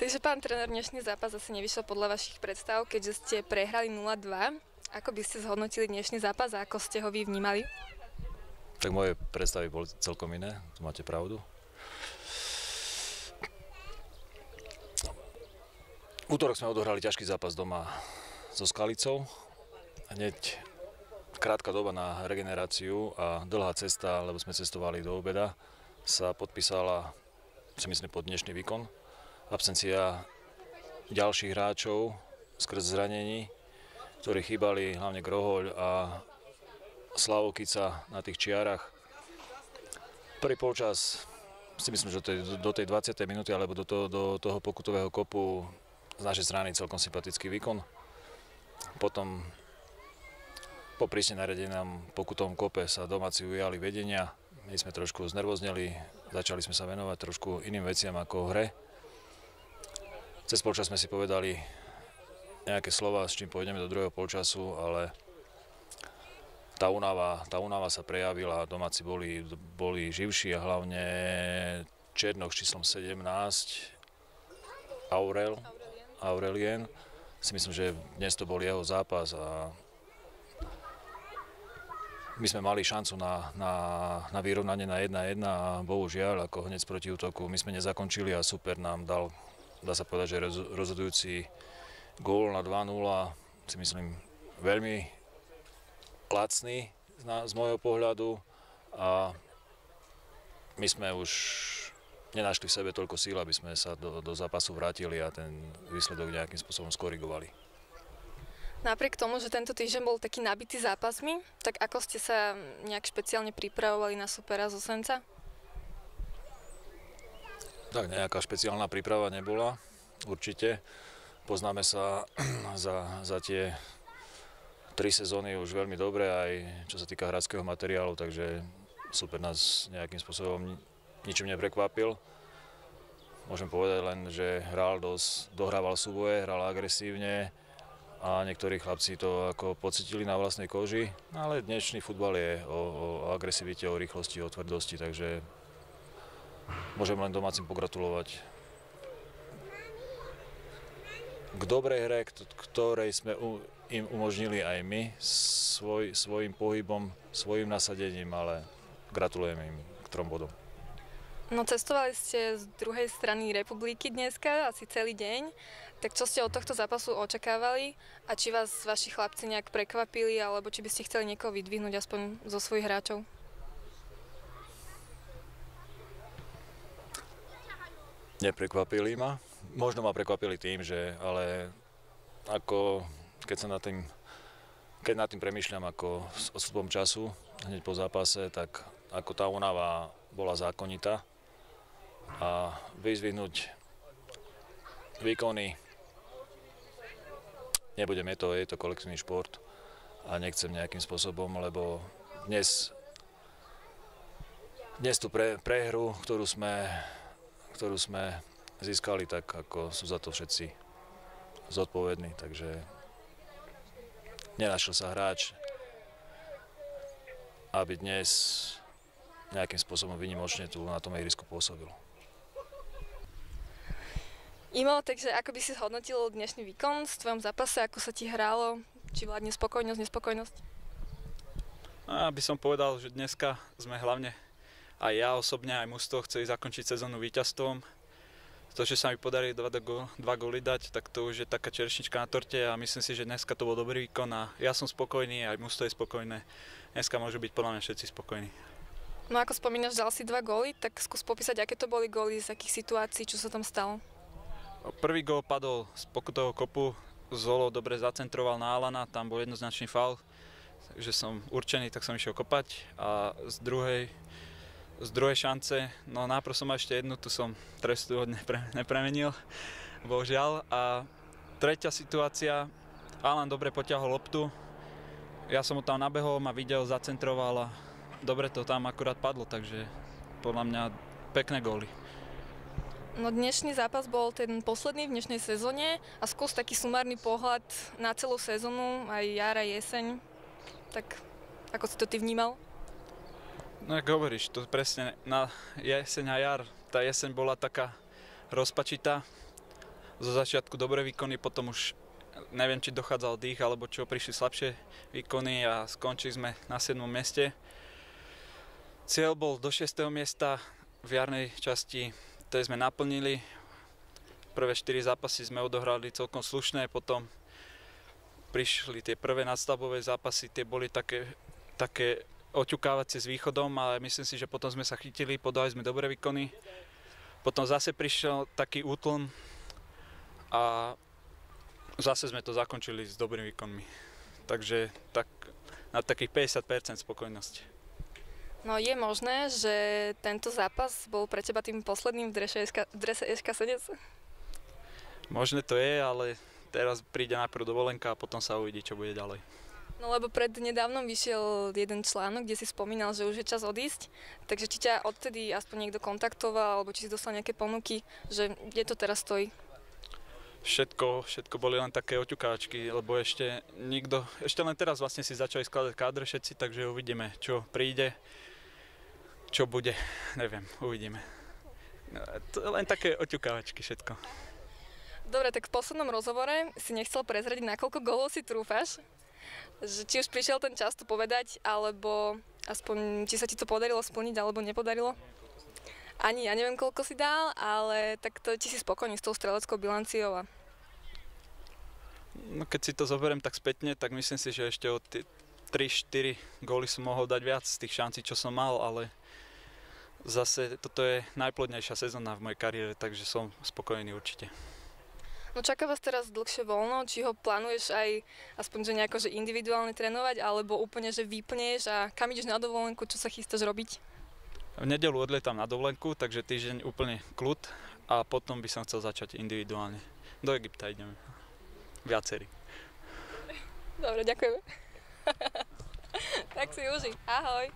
Takže pán tréner, dnešný zápas asi nevyšiel podľa vašich predstav, keďže ste prehrali 0-2. Ako by ste zhodnotili dnešný zápas a ako ste ho vy vnímali? Tak moje predstavy boli celkom iné, tu máte pravdu. V útorok sme odohrali ťažký zápas doma so Skalicou. Hneď krátka doba na regeneráciu a dlhá cesta, lebo sme cestovali do obeda, sa podpísala, si myslím, pod dnešný výkon. Absencia ďalších hráčov skrz zranení, ktorí chýbali, hlavne Grohoľ a Slavo Kica na tých čiarach. Prvý polčas si myslím, že do tej 20. minúty alebo do toho pokutového kopu z našej strany celkom sympatický výkon. Potom po prísne naredenom pokutovom kope sa domáci ujali vedenia. My sme trošku znervozneli, začali sme sa venovať trošku iným veciam ako hre. Cez polčas sme si povedali nejaké slova, s čím pôjdeme do druhého polčasu, ale tá únava sa prejavila, domáci boli živší a hlavne Černok s číslom 17, Aurelien. Si myslím, že dnes to bol jeho zápas a my sme mali šancu na vyrovnanie na 1-1 a bohužiaľ, ako hneď z protiútoku, my sme nezakončili a super nám dal, dá sa povedať, že rozhodujúci gól na 2-0, si myslím, veľmi lacný z môjho pohľadu a my sme už nenašli v sebe toľko síl, aby sme sa do zápasu vrátili a ten výsledok nejakým spôsobom skorigovali. Napriek tomu, že tento týždeň bol taký nabitý zápasmi, tak ako ste sa nejak špeciálne pripravovali na supera z Osenca? Tak nejaká špeciálna príprava nebola, určite. Poznáme sa za tie 3 sezóny už veľmi dobre, aj čo sa týka hráčskeho materiálu, takže super nás nejakým spôsobom ničím neprekvapil. Môžem povedať len, že dohrával súboje, hral agresívne a niektorí chlapci to ako pocitili na vlastnej koži, ale dnešný futbal je o agresivite, o rýchlosti, o tvrdosti, takže môžem len domácim pogratulovať k dobrej hre, ktorej sme im umožnili aj my svojim pohybom, svojim nasadením, ale gratulujeme im k 3 bodom. No cestovali ste z druhej strany republiky dneska, asi celý deň. Tak čo ste od tohto zápasu očakávali a či vás vaši chlapci nejak prekvapili, alebo či by ste chceli niekoho vydvihnúť aspoň zo svojich hráčov? Neprekvapili ma. Možno ma prekvapili tým, že ale ako keď nad tým premýšľam ako s odstupom času, hneď po zápase, tak ako tá únava bola zákonitá a vyzvihnúť výkony nebudeme, je to kolektívny šport a nechcem nejakým spôsobom, lebo dnes tú prehru, ktorú sme získali, tak ako sú za to všetci zodpovední, takže nenašiel sa hráč, aby dnes nejakým spôsobom výnimočne tu na tom ihrisku pôsobil. Imo, takže ako by si zhodnotil dnešný výkon v tvojom zápase, ako sa ti hrálo, či vládne spokojnosť, nespokojnosť? Ja by som povedal, že dneska sme hlavne aj ja osobne, aj mužstvo chceli zakončiť sezónu víťazstvom. To, že sa mi podarí 2 góly dať, tak to už je taká čerešnička na torte a myslím si, že dneska to bol dobrý výkon a ja som spokojný, aj mužstvo je spokojné. Dneska môžu byť podľa mňa všetci spokojní. No ako spomínaš, dal si 2 góly, tak skús popísať, aké to boli góly, z akých situácií, čo sa tam stalo? Prvý gól padol z pokutového kopu, Zolo dobre zacentroval na Alana, tam bol jednoznačný faul, takže som určený, tak som išiel kopať a z druhej šance, no najprv som mal ešte jednu, tu som trestu nepremenil, bohužiaľ. A tretia situácia, Alan dobre potiahol loptu, ja som mu tam nabehol, ma videl, zacentroval a dobre to tam akurát padlo, takže podľa mňa pekné góly. No dnešný zápas bol ten posledný v dnešnej sezóne a skús taký sumárny pohľad na celú sezónu, aj jar, aj jeseň, tak ako si to ty vnímal? No jak hovoríš, to presne na jeseň a jar. Tá jeseň bola taká rozpačitá zo začiatku dobré výkony, potom už neviem, či dochádzal dých, alebo čo, prišli slabšie výkony a skončili sme na 7. mieste. Cieľ bol do 6. miesta v jarnej časti, to sme naplnili. Prvé 4 zápasy sme odohrali celkom slušné, potom prišli tie prvé nadstavbové zápasy, tie boli také oťukávacie s východom, ale myslím si, že potom sme sa chytili, podali sme dobré výkony. Potom zase prišiel taký útlm a zase sme to zakončili s dobrými výkonmi. Takže tak, na takých 50% spokojnosť. No je možné, že tento zápas bol pre teba tým posledným v drese SK Senec? Možné to je, ale teraz príde najprv dovolenka a potom sa uvidí, čo bude ďalej. No lebo prednedávnom vyšiel jeden článok, kde si spomínal, že už je čas odísť, takže či ťa odtedy aspoň niekto kontaktoval, alebo či si dostal nejaké ponuky, že kde to teraz stojí? Všetko boli len také oťukáčky, lebo ešte len teraz vlastne si začali skladať kádre všetci, takže uvidíme, čo príde, čo bude, neviem, uvidíme. To len také oťukávačky všetko. Dobre, tak v poslednom rozhovore si nechcel prezradiť, nakoľko gólov si trúfaš? Že či už prišiel ten čas to povedať, alebo aspoň či sa ti to podarilo splniť, alebo nepodarilo? Ani ja neviem, koľko si dal, ale tak to, či si spokojný s tou streleckou bilanciou. No keď si to zoberiem tak spätne, tak myslím si, že ešte od 3-4 góly som mohol dať viac z tých šancí, čo som mal, ale zase toto je najplodnejšia sezóna v mojej kariére, takže som spokojný určite. No čaká vás teraz dlhšie voľno, či ho plánuješ aj aspoň že nejako že individuálne trénovať, alebo úplne že vypneš a kam ideš na dovolenku, čo sa chystáš robiť? V nedeľu odletám na dovolenku, takže týždeň úplne kľud a potom by som chcel začať individuálne. Do Egypta ideme. Viacerí. Dobre, ďakujem. Tak si uži. Ahoj.